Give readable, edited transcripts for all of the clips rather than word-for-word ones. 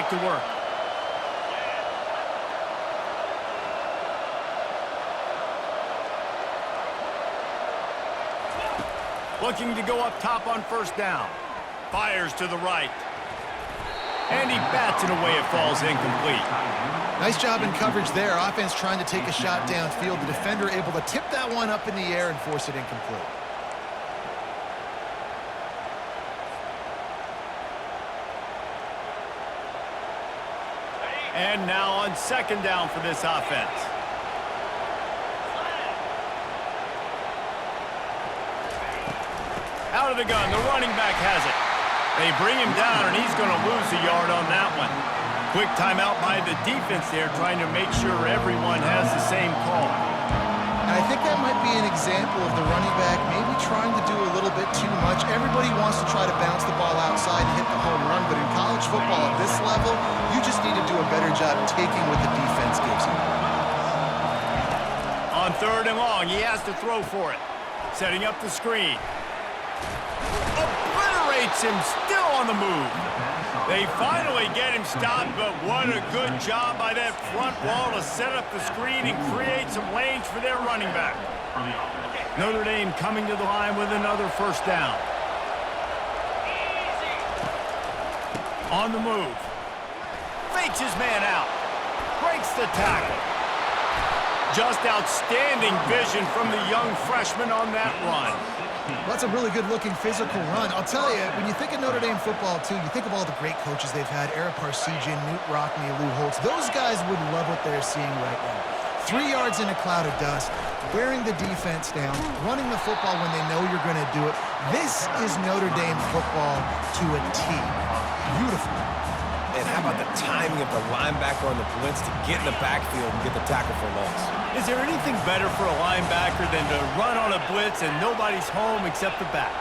back to work. Looking to go up top on first down. Fires to the right. And he bats it away. It falls incomplete. Nice job in coverage there. Offense trying to take a shot downfield. The defender able to tip that one up in the air and force it incomplete. And now on second down for this offense. Out of the gun, the running back has it. They bring him down, and he's going to lose a yard on that one. Quick timeout by the defense there, trying to make sure everyone has the same call. And I think that might be an example of the running back maybe trying to do a little bit too much. Everybody wants to try to bounce the ball outside and hit the home run, but in college football at this level, you just need to do a better job taking what the defense gives you. On third and long, he has to throw for it. Setting up the screen. Obliterates him, still on the move. They finally get him stopped, but what a good job by that front wall to set up the screen and create some lanes for their running back. Notre Dame coming to the line with another first down. On the move. Fakes his man out. Breaks the tackle. Just outstanding vision from the young freshman on that run. Well, that's a really good-looking physical run. I'll tell you, when you think of Notre Dame football, too, you think of all the great coaches they've had, Eric Parsegian, Newt Rockne, Lou Holtz. Those guys would love what they're seeing right now. 3 yards in a cloud of dust, wearing the defense down, running the football when they know you're going to do it. This is Notre Dame football to a T. Beautiful. And how about the timing of the linebacker on the blitz to get in the backfield and get the tackle for loss? Is there anything better for a linebacker than to run on a blitz and nobody's home except the back?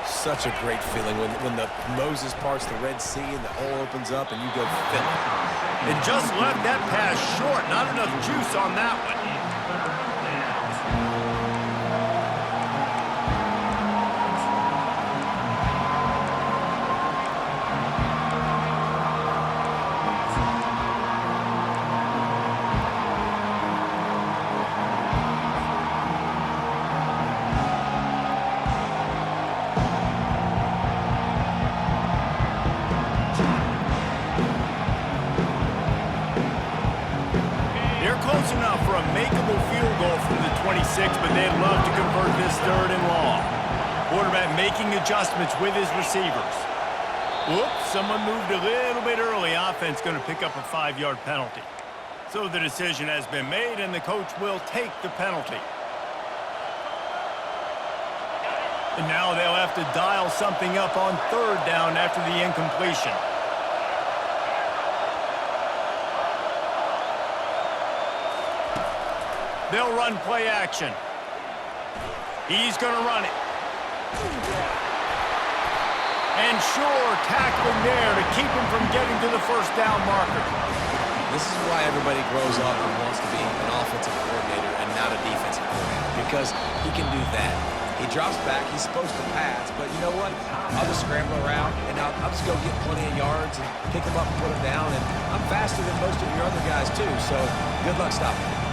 Such a great feeling when the Moses parts the Red Sea and the hole opens up and you go fill it. And just left that pass short. Not enough juice on that one. Close enough for a makeable field goal from the 26, but they'd love to convert this third and long. Quarterback making adjustments with his receivers. Whoops, someone moved a little bit early. Offense going to pick up a 5-yard penalty. So the decision has been made, and the coach will take the penalty. And now they'll have to dial something up on third down after the incompletion. They'll run play action. He's going to run it. And sure, tackling there to keep him from getting to the first down marker. This is why everybody grows up and wants to be an offensive coordinator and not a defensive coordinator, because he can do that. He drops back. He's supposed to pass, but you know what? I'll just scramble around, and I'll just go get plenty of yards and pick him up and put him down, and I'm faster than most of your other guys, too, so good luck stopping me.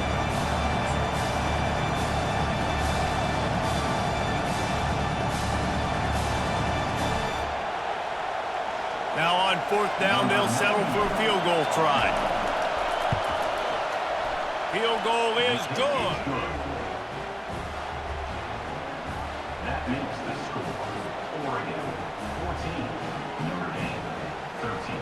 Now on fourth down, they'll settle for a field goal try. Field goal is good. That makes the score Oregon 14, Notre Dame 13.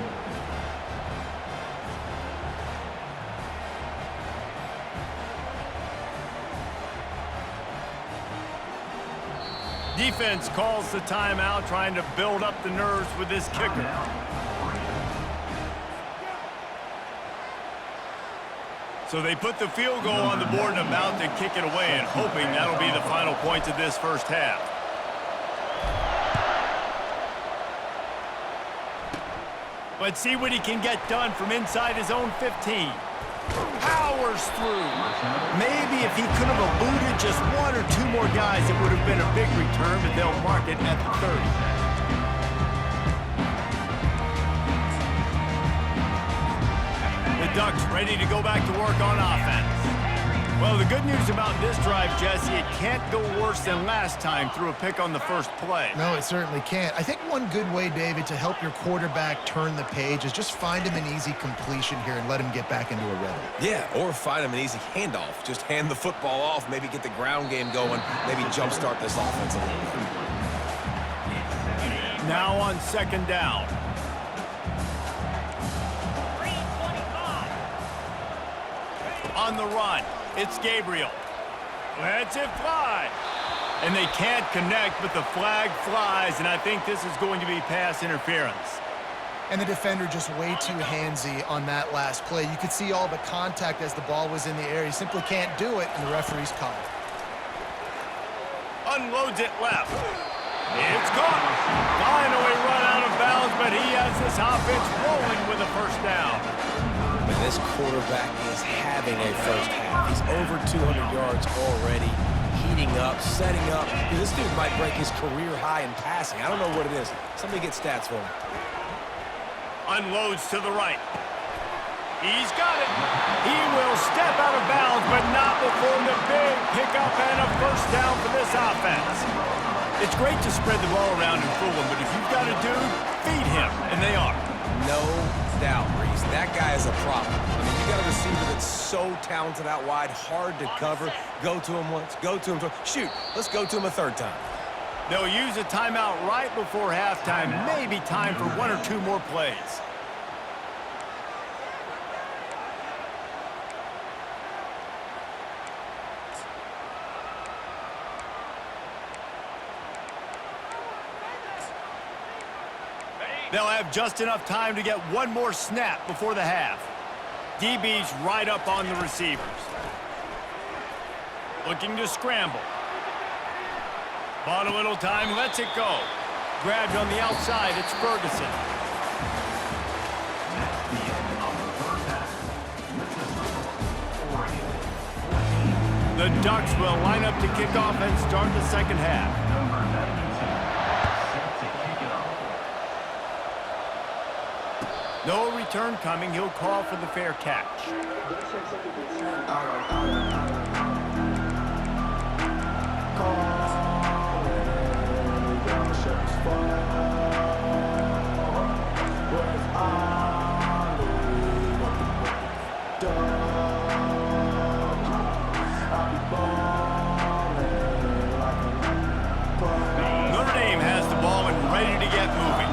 Defense calls the timeout, trying to build up the nerves with this kicker. So they put the field goal on the board and about to kick it away, and hoping that'll be the final points of this first half. Let's see what he can get done from inside his own 15. Powers through. Maybe if he could have eluded just 1 or 2 more guys, it would have been a big return, but they'll mark it at the 30. Ducks ready to go back to work on offense. Well, the good news about this drive, Jesse, it can't go worse than last time through a pick on the first play. No, it certainly can't. I think one good way, David, to help your quarterback turn the page is just find him an easy completion here and let him get back into a rhythm. Yeah, or find him an easy handoff. Just hand the football off, maybe get the ground game going, maybe jumpstart this offense a little bit. Now on second down. On the run, it's Gabriel. Lets it fly. And they can't connect, but the flag flies, and I think this is going to be pass interference. And the defender just way too handsy on that last play. You could see all the contact as the ball was in the air. He simply can't do it, and the referee's called. Unloads it left. It's caught. Finally run out of bounds, but he has this offense rolling with a first down. And this quarterback is having a first half. He's over 200 yards already, heating up, setting up. This dude might break his career high in passing. I don't know what it is. Somebody get stats for him. Unloads to the right. He's got it. He will step out of bounds, but not before the big pickup and a first down for this offense. It's great to spread the ball around and fool him, but if you've got a dude, feed him, and they are. No doubt, Reese. That guy is a problem. I mean, you got a receiver that's so talented out wide, hard to cover. Go to him once, go to him twice. Shoot, let's go to him a third time. They'll use a timeout right before halftime. Maybe time for one or two more plays. They'll have just enough time to get one more snap before the half. DB's right up on the receivers. Looking to scramble. Bought a little time, lets it go. Grabbed on the outside, it's Ferguson. The Ducks will line up to kick off and start the second half. No return coming. He'll call for the fair catch. Notre Dame has the ball and ready to get moving.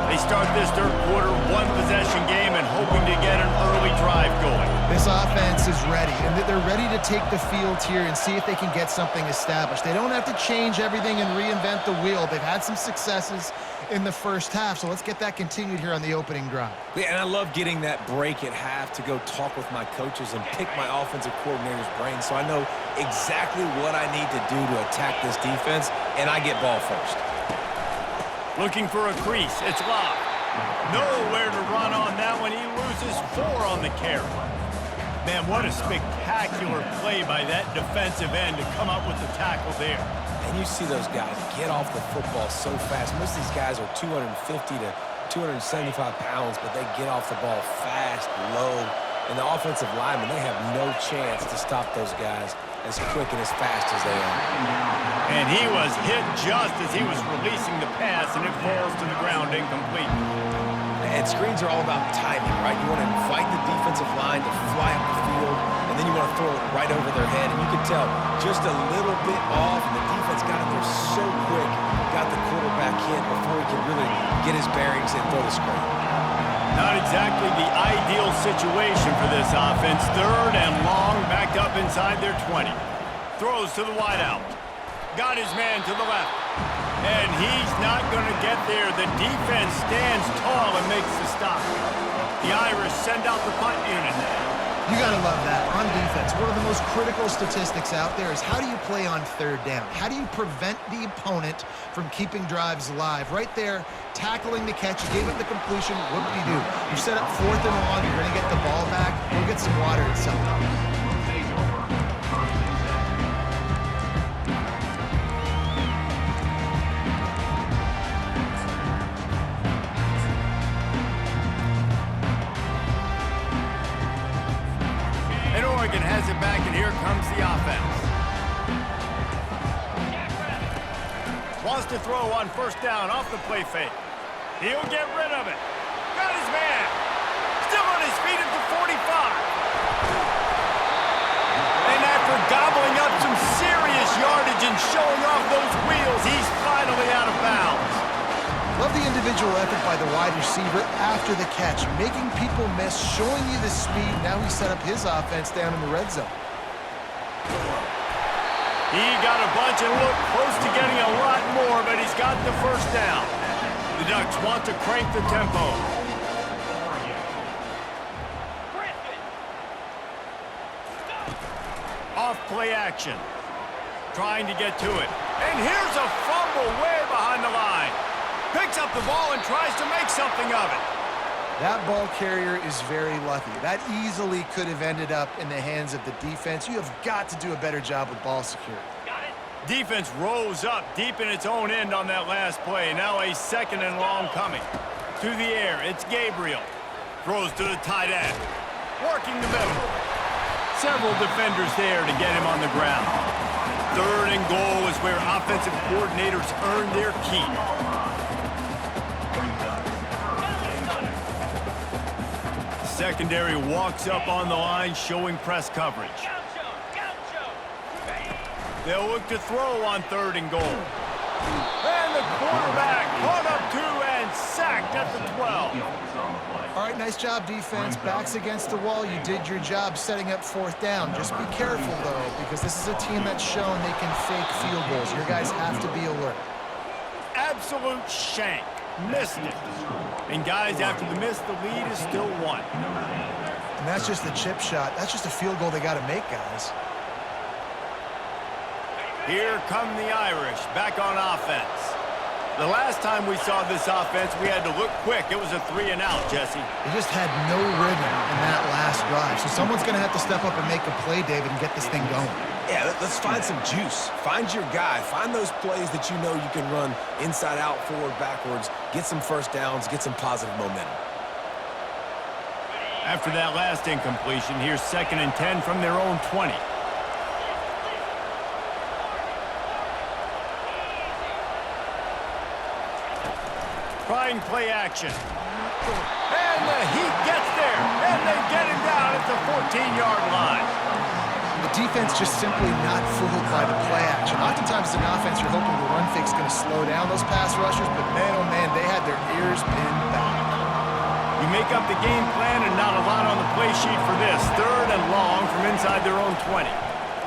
They start this third quarter one-possession game and hoping to get an early drive going. This offense is ready, and they're ready to take the field here and see if they can get something established. They don't have to change everything and reinvent the wheel. They've had some successes in the first half, so let's get that continued here on the opening drive. Yeah, and I love getting that break at half to go talk with my coaches and pick my offensive coordinator's brain so I know exactly what I need to do to attack this defense, and I get ball first. Looking for a crease. It's locked. Nowhere to run on that one. He loses 4 on the carry. Man, what a spectacular play by that defensive end to come up with the tackle there. And you see those guys get off the football so fast. Most of these guys are 250 to 275 pounds, but they get off the ball fast, low. And the offensive linemen, they have no chance to stop those guys as quick and as fast as they are. And he was hit just as he was releasing the pass, and it falls to the ground incomplete. And screens are all about timing, right? You want to invite the defensive line to fly up the field, and then you want to throw it right over their head. And you can tell just a little bit off, and the defense got in there so quick, got the quarterback hit before he could really get his bearings and throw the screen. Not exactly the ideal situation for this offense. Third and long, backed up inside their 20. Throws to the wideout. Got his man to the left. And he's not going to get there. The defense stands tall and makes the stop. The Irish send out the punt unit. You got to love that. On defense, one of the most critical statistics out there is how do you play on third down? How do you prevent the opponent from keeping drives alive? Right there, tackling the catch, you gave up the completion, what do? You set up 4th and long, you're going to get the ball back, go get some water and something. quick and has it back, and here comes the offense. Wants to throw on first down off the play fake. He'll get rid of it. Got his man. Still on his feet at the 45. And after gobbling up some serious yardage and showing off those wheels, he's finally out of bounds. Love the individual effort by the wide receiver after the catch, making people miss, showing you the speed. Now he set up his offense down in the red zone. He got a bunch and looked close to getting a lot more, but he's got the first down. The Ducks want to crank the tempo. Off play action. Trying to get to it. And here's a fumble way behind the line. Picks up the ball and tries to make something of it. That ball carrier is very lucky. That easily could have ended up in the hands of the defense. You have got to do a better job with ball security. Defense rose up deep in its own end on that last play. Now a second and long coming. To the air, it's Gabriel. Throws to the tight end. Working the middle. Several defenders there to get him on the ground. Third and goal is where offensive coordinators earn their keep. Secondary walks up on the line, showing press coverage. They'll look to throw on third and goal. And the quarterback caught up to and sacked at the 12. All right, nice job, defense. Backs against the wall. You did your job setting up fourth down. Just be careful, though, because this is a team that's shown they can fake field goals. Your guys have to be alert. Absolute shank. Missed it. And guys, after the miss, the lead is still one. And that's just the chip shot. That's just a field goal they got to make, guys. Here come the Irish, back on offense. The last time we saw this offense, we had to look quick. It was a 3 and out, Jesse. They just had no rhythm in that last drive. So someone's going to have to step up and make a play, David, and get this thing going. Yeah, let's find some juice. Find your guy. Find those plays that you know you can run inside out, forward, backwards. Get some first downs. Get some positive momentum. After that last incompletion, here's 2nd and 10 from their own 20. Trying play action. And the Heat gets there. And they get him down at the 14-yard line. The defense just simply not fooled by the play action. Oftentimes as an offense, you're hoping the run fake's going to slow down those pass rushers, but man, oh man, they had their ears pinned back. You make up the game plan and not a lot on the play sheet for this. 3rd and long from inside their own 20.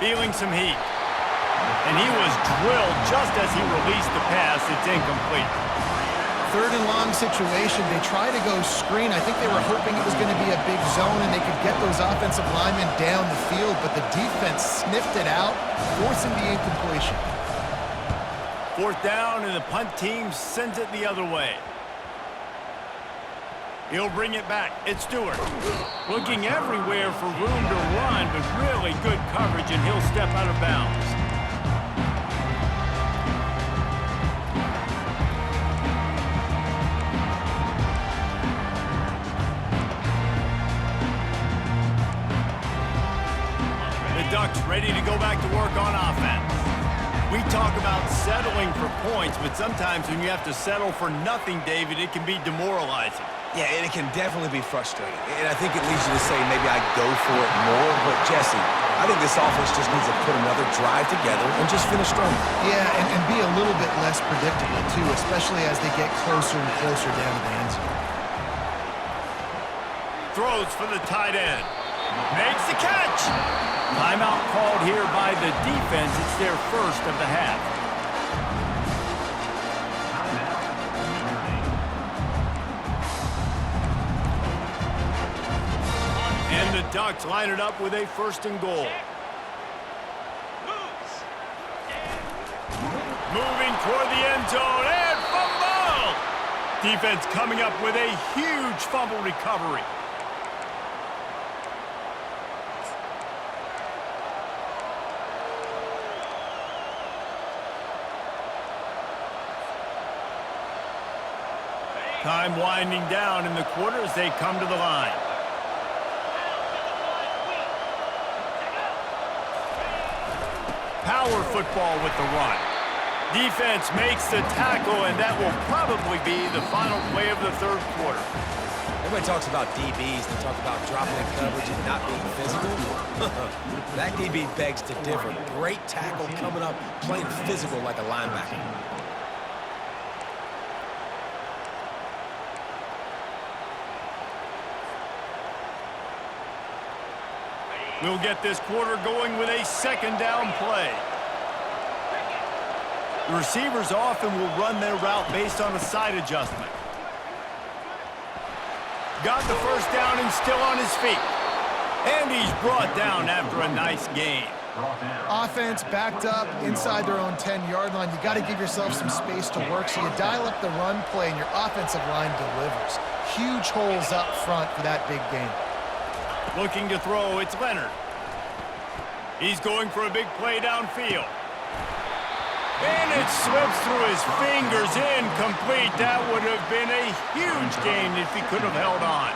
Feeling some heat. And he was drilled just as he released the pass. It's incomplete. 3rd and long situation. They try to go screen. I think they were hoping it was going to be a big zone and they could get those offensive linemen down the field, but the defense sniffed it out, forcing the incompletion. 4th down, and the punt team sends it the other way. He'll bring it back. It's Stewart. Looking everywhere for room to run, but really good coverage, and he'll step out of bounds. Ducks ready to go back to work on offense. We talk about settling for points, but sometimes when you have to settle for nothing, David, it can be demoralizing. Yeah, and it can definitely be frustrating. And I think it leads you to say maybe I go for it more. But, Jesse, I think this offense just needs to put another drive together and just finish strong. Yeah, and be a little bit less predictable, too, especially as they get closer and closer down to the end zone. Throws for the tight end. Makes the catch. Timeout called here by the defense. It's their first of the half. And the Ducks line it up with a 1st and goal. Moving toward the end zone and fumble! Defense coming up with a huge fumble recovery. Time winding down in the quarter as they come to the line. Power football with the run. Defense makes the tackle, and that will probably be the final play of the third quarter. Everybody talks about DBs. They talk about dropping in coverage and not being physical. That DB begs to differ. Great tackle coming up, playing physical like a linebacker. We'll get this quarter going with a second down play. The receivers often will run their route based on a side adjustment. Got the first down and still on his feet. And he's brought down after a nice gain. Offense backed up inside their own 10-yard line. You got to give yourself some space to work, so you dial up the run play, and your offensive line delivers. Huge holes up front for that big gain. Looking to throw, it's Leonard. He's going for a big play downfield. And it slips through his fingers, incomplete. That would have been a huge gain if he could have held on.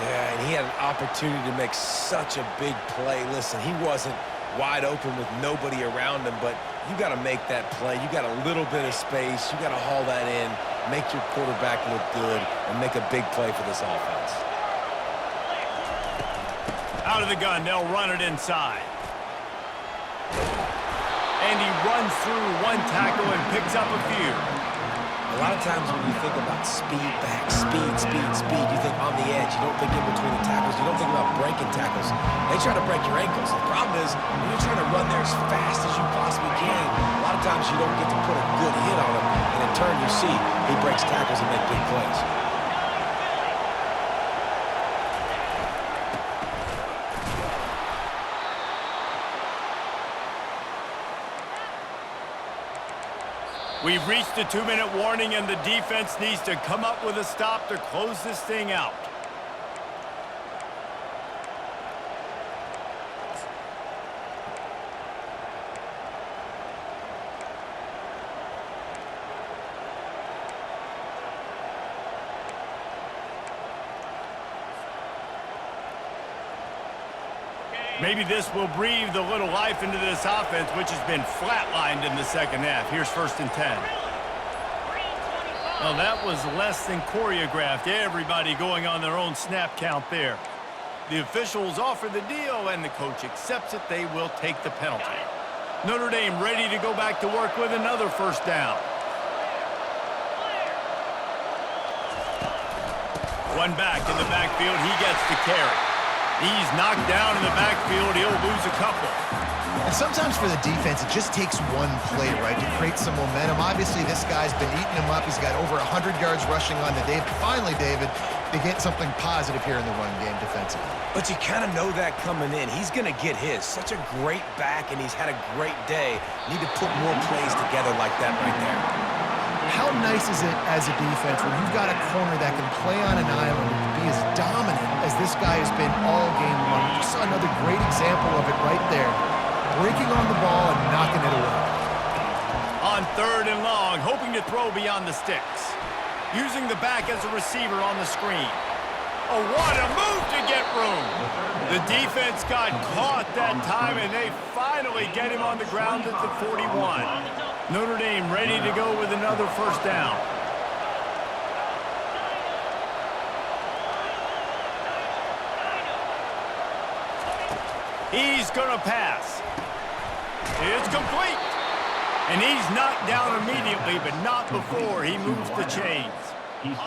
Yeah, and he had an opportunity to make such a big play. Listen, he wasn't wide open with nobody around him, but you got to make that play. You got a little bit of space. You got to haul that in, make your quarterback look good, and make a big play for this offense. Out of the gun, they'll run it inside. And he runs through one tackle and picks up a few. A lot of times when you think about speed back, speed, you think on the edge. You don't think in between the tackles. You don't think about breaking tackles. They try to break your ankles. The problem is when you're trying to run there as fast as you possibly can, a lot of times you don't get to put a good hit on him. And in turn, you see he breaks tackles and makes big plays. We've reached the 2-minute warning, and the defense needs to come up with a stop to close this thing out. Maybe this will breathe a little life into this offense, which has been flatlined in the second half. Here's 1st and 10. Well, that was less than choreographed. Everybody going on their own snap count there. The officials offer the deal, and the coach accepts it. They will take the penalty. Notre Dame ready to go back to work with another first down. One back in the backfield. He gets the carry. He's knocked down in the backfield. He'll lose a couple. And sometimes for the defense, it just takes one play, right, to create some momentum. Obviously, this guy's been eating him up. He's got over 100 yards rushing on the day. Finally, David, they get something positive here in the run game defensively. But you kind of know that coming in. He's going to get his. Such a great back, and he's had a great day. Need to put more plays together like that right there. How nice is it as a defense when you've got a corner that can play on an island and be as dominant as this guy has been all game long? You saw another great example of it right there. Breaking on the ball and knocking it away. On 3rd and long, hoping to throw beyond the sticks. Using the back as a receiver on the screen. Oh, what a move to get room. The defense got caught that time, and they finally get him on the ground at the 41. Notre Dame ready to go with another first down. He's going to pass. It's complete. And he's knocked down immediately, but not before he moves the chains.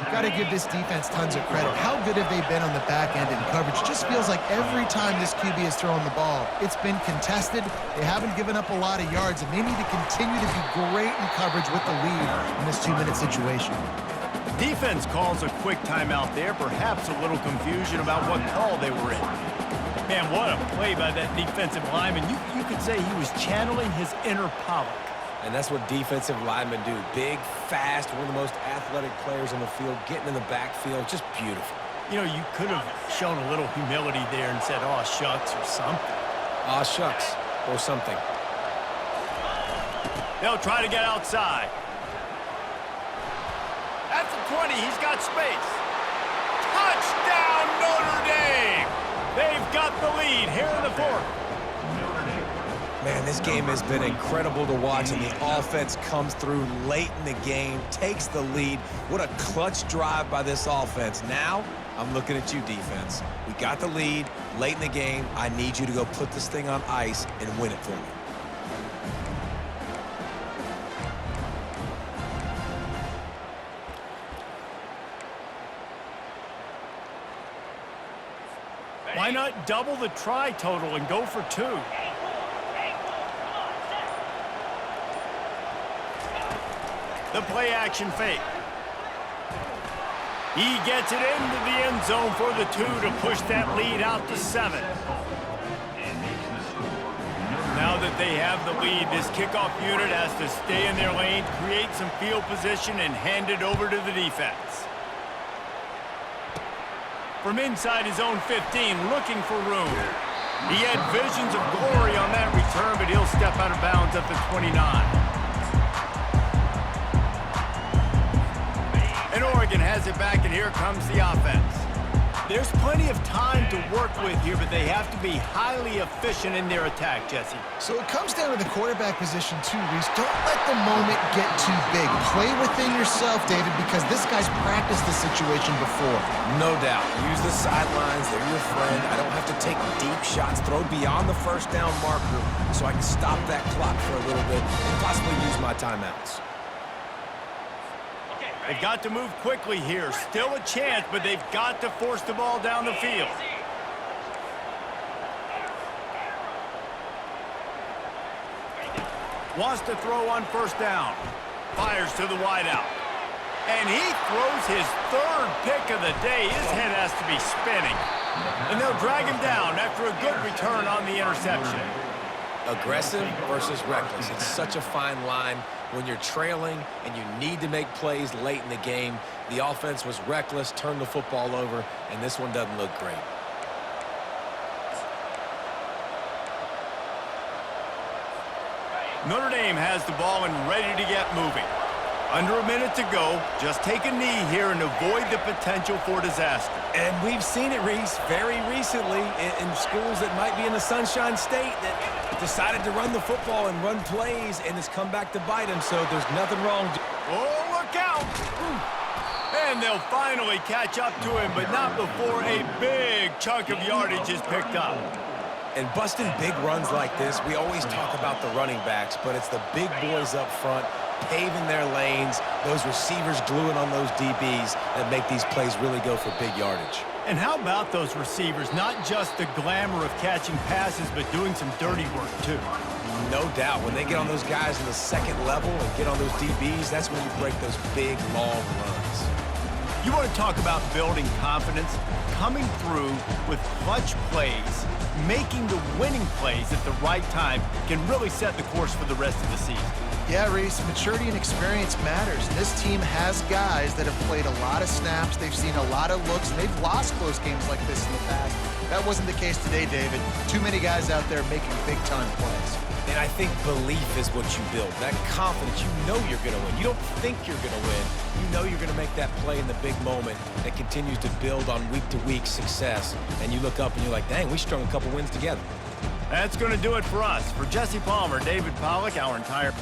Got to give this defense tons of credit. How good have they been on the back end in coverage? Just feels like every time this QB has thrown the ball, it's been contested. They haven't given up a lot of yards, and they need to continue to be great in coverage with the lead in this 2-minute situation. Defense calls a quick timeout there, perhaps a little confusion about what call they were in. Man, what a play by that defensive lineman. You could say he was channeling his inner Pollock. And that's what defensive linemen do. Big, fast, one of the most athletic players on the field, getting in the backfield, just beautiful. You know, you could have shown a little humility there and said, "Aw, shucks," or something. Aw, shucks, or something. They'll try to get outside. At the 20, he's got space. Touchdown, Notre Dame! They've got the lead here in the 4th. Man, this game has been incredible to watch, and the offense comes through late in the game, takes the lead. What a clutch drive by this offense. Now, I'm looking at you, defense. We got the lead late in the game. I need you to go put this thing on ice and win it for me. Why not double the try total and go for 2? The play action fake. He gets it into the end zone for the 2 to push that lead out to 7. Now that they have the lead, this kickoff unit has to stay in their lane, create some field position, and hand it over to the defense. From inside his own 15, looking for room. He had visions of glory on that return, but he'll step out of bounds at the 29. And Oregon has it back, and here comes the offense. There's plenty of time to work with here, but they have to be highly efficient in their attack, Jesse. So it comes down to the quarterback position too, Reese. Don't let the moment get too big. Play within yourself, David, because this guy's practiced this situation before. No doubt. Use the sidelines. They're your friend. I don't have to take deep shots, throw beyond the first down marker so I can stop that clock for a little bit and possibly use my timeouts. They've got to move quickly here. Still a chance, but they've got to force the ball down the field. Wants to throw on first down. Fires to the wideout. And he throws his 3rd pick of the day. His head has to be spinning. And they'll drag him down after a good return on the interception. Aggressive versus reckless. It's such a fine line when you're trailing and you need to make plays late in the game. The offense was reckless, turned the football over, and this one doesn't look great. Notre Dame has the ball and ready to get moving. Under a minute to go. Just take a knee here and avoid the potential for disaster. And we've seen it, Reese, very recently in schools that might be in the Sunshine State that decided to run the football and run plays, and it's come back to bite them, so there's nothing wrong. Oh, look out! And they'll finally catch up to him, but not before a big chunk of yardage is picked up. And busting big runs like this, we always talk about the running backs, but it's the big boys up front paving their lanes, those receivers gluing on those DBs that make these plays really go for big yardage. And how about those receivers? Not just the glamour of catching passes, but doing some dirty work, too. No doubt. When they get on those guys in the second level and get on those DBs, that's when you break those big, long runs. You want to talk about building confidence? Coming through with clutch plays, making the winning plays at the right time can really set the course for the rest of the season. Yeah, Reese, maturity and experience matters. This team has guys that have played a lot of snaps. They've seen a lot of looks, and they've lost close games like this in the past. That wasn't the case today, David. Too many guys out there making big-time plays. And I think belief is what you build. That confidence, you know you're going to win. You don't think you're going to win. You know you're going to make that play in the big moment that continues to build on week-to-week success. And you look up and you're like, dang, we strung a couple wins together. That's going to do it for us. For Jesse Palmer, David Pollack, our entire...